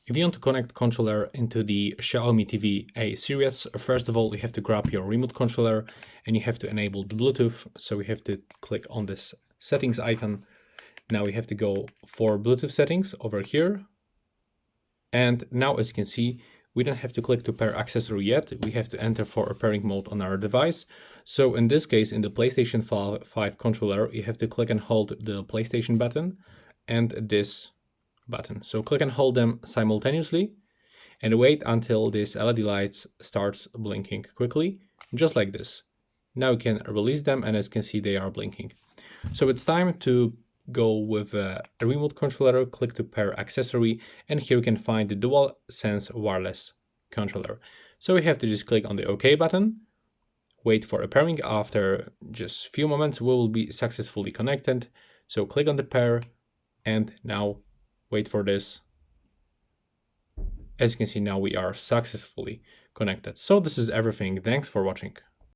If you want to connect controller into the Xiaomi TV A Series, first of all, you have to grab your remote controller and you have to enable the Bluetooth. So we have to click on this settings icon. Now we have to go for Bluetooth settings over here. And now, as you can see, we don't have to click to pair accessory yet. We have to enter for a pairing mode on our device. So in this case, in the PlayStation 5 controller, you have to click and hold the PlayStation button and this button. So click and hold them simultaneously and wait until this LED lights starts blinking quickly, just like this. Now you can release them, and as you can see, they are blinking. So it's time to go with a remote controller, click to pair accessory, and here you can find the dual sense wireless controller. So we have to just click on the OK button, wait for a pairing. After just a few moments, we will be successfully connected. So click on the pair, and now wait for this. As you can see, now we are successfully connected. So this is everything. Thanks for watching.